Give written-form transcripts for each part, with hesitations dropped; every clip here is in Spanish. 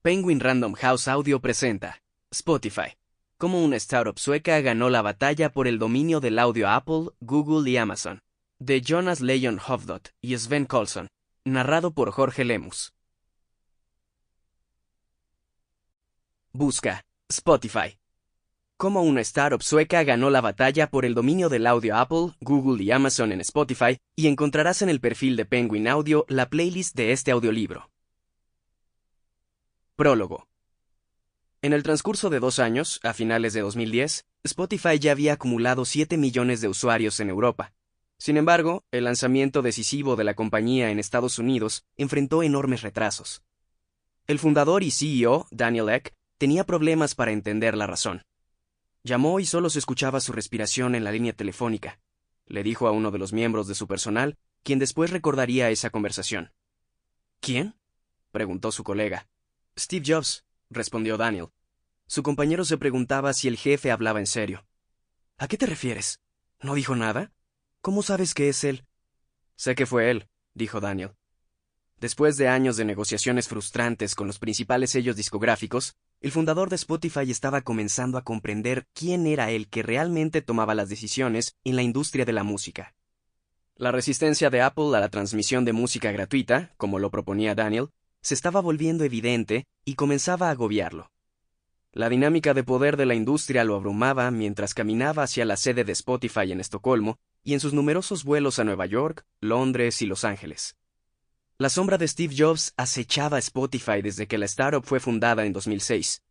Penguin Random House Audio presenta Spotify. Cómo una startup sueca ganó la batalla por el dominio del audio a Apple, Google y Amazon. De Jonas Lejon Hofdot y Sven Colson. Narrado por Jorge Lemus. Busca Spotify. Cómo una startup sueca ganó la batalla por el dominio del audio a Apple, Google y Amazon en Spotify, y encontrarás en el perfil de Penguin Audio la playlist de este audiolibro. Prólogo. En el transcurso de 2 años, a finales de 2010, Spotify ya había acumulado 7 millones de usuarios en Europa. Sin embargo, el lanzamiento decisivo de la compañía en Estados Unidos enfrentó enormes retrasos. El fundador y CEO, Daniel Ek, tenía problemas para entender la razón. Llamó y solo se escuchaba su respiración en la línea telefónica. Le dijo a uno de los miembros de su personal, quien después recordaría esa conversación. ¿Quién?, preguntó su colega. Steve Jobs, respondió Daniel. Su compañero se preguntaba si el jefe hablaba en serio. ¿A qué te refieres? ¿No dijo nada? ¿Cómo sabes que es él? Sé que fue él, dijo Daniel. Después de años de negociaciones frustrantes con los principales sellos discográficos, el fundador de Spotify estaba comenzando a comprender quién era el que realmente tomaba las decisiones en la industria de la música. La resistencia de Apple a la transmisión de música gratuita, como lo proponía Daniel, se estaba volviendo evidente y comenzaba a agobiarlo. La dinámica de poder de la industria lo abrumaba mientras caminaba hacia la sede de Spotify en Estocolmo y en sus numerosos vuelos a Nueva York, Londres y Los Ángeles. La sombra de Steve Jobs acechaba a Spotify desde que la startup fue fundada en 2006.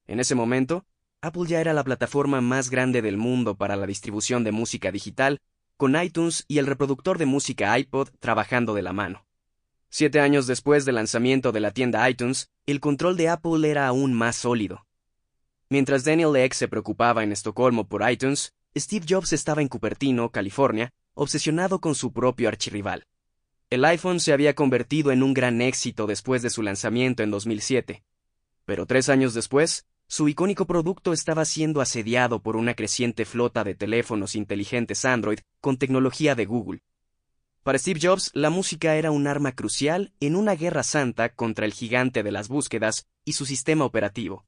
En ese momento, Apple ya era la plataforma más grande del mundo para la distribución de música digital, con iTunes y el reproductor de música iPod trabajando de la mano. 7 años después del lanzamiento de la tienda iTunes, el control de Apple era aún más sólido. Mientras Daniel Ek se preocupaba en Estocolmo por iTunes, Steve Jobs estaba en Cupertino, California, obsesionado con su propio archirrival. El iPhone se había convertido en un gran éxito después de su lanzamiento en 2007. Pero 3 años después, su icónico producto estaba siendo asediado por una creciente flota de teléfonos inteligentes Android con tecnología de Google. Para Steve Jobs, la música era un arma crucial en una guerra santa contra el gigante de las búsquedas y su sistema operativo.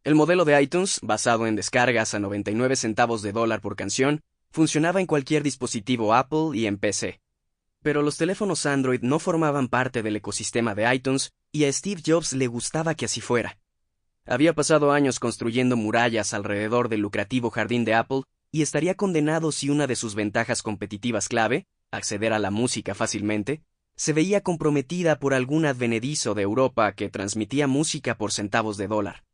El modelo de iTunes, basado en descargas a 99 centavos de dólar por canción, funcionaba en cualquier dispositivo Apple y en PC. Pero los teléfonos Android no formaban parte del ecosistema de iTunes y a Steve Jobs le gustaba que así fuera. Había pasado años construyendo murallas alrededor del lucrativo jardín de Apple y estaría condenado si una de sus ventajas competitivas clave, acceder a la música fácilmente, se veía comprometida por algún advenedizo de Europa que transmitía música por centavos de dólar.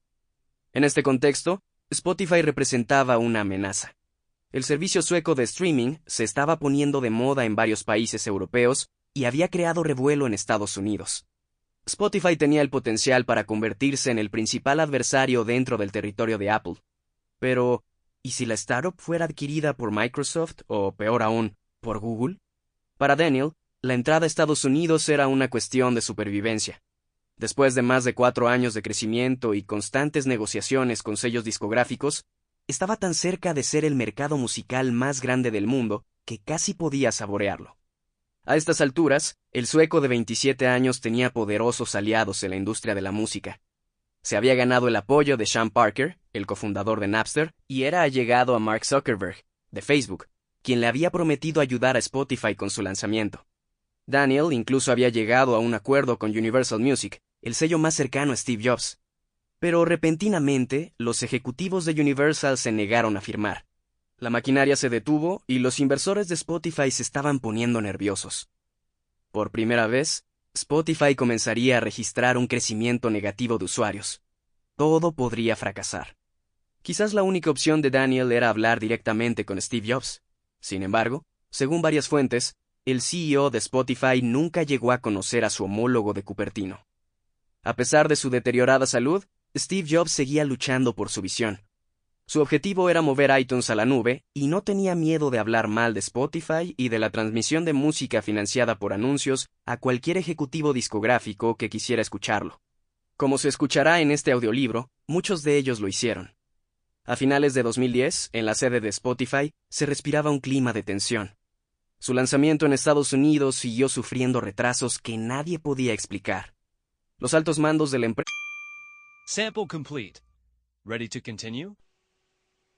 En este contexto, Spotify representaba una amenaza. El servicio sueco de streaming se estaba poniendo de moda en varios países europeos y había creado revuelo en Estados Unidos. Spotify tenía el potencial para convertirse en el principal adversario dentro del territorio de Apple. Pero, ¿y si la startup fuera adquirida por Microsoft o, peor aún, por Google? Para Daniel, la entrada a Estados Unidos era una cuestión de supervivencia. Después de más de 4 años de crecimiento y constantes negociaciones con sellos discográficos, estaba tan cerca de ser el mercado musical más grande del mundo que casi podía saborearlo. A estas alturas, el sueco de 27 años tenía poderosos aliados en la industria de la música. Se había ganado el apoyo de Sean Parker, el cofundador de Napster, y era allegado a Mark Zuckerberg, de Facebook, quien le había prometido ayudar a Spotify con su lanzamiento. Daniel incluso había llegado a un acuerdo con Universal Music, el sello más cercano a Steve Jobs. Pero repentinamente, los ejecutivos de Universal se negaron a firmar. La maquinaria se detuvo y los inversores de Spotify se estaban poniendo nerviosos. Por primera vez, Spotify comenzaría a registrar un crecimiento negativo de usuarios. Todo podría fracasar. Quizás la única opción de Daniel era hablar directamente con Steve Jobs. Sin embargo, según varias fuentes, el CEO de Spotify nunca llegó a conocer a su homólogo de Cupertino. A pesar de su deteriorada salud, Steve Jobs seguía luchando por su visión. Su objetivo era mover iTunes a la nube y no tenía miedo de hablar mal de Spotify y de la transmisión de música financiada por anuncios a cualquier ejecutivo discográfico que quisiera escucharlo. Como se escuchará en este audiolibro, muchos de ellos lo hicieron. A finales de 2010, en la sede de Spotify, se respiraba un clima de tensión. Su lanzamiento en Estados Unidos siguió sufriendo retrasos que nadie podía explicar. Los altos mandos de la empresa Sample complete. Ready to continue?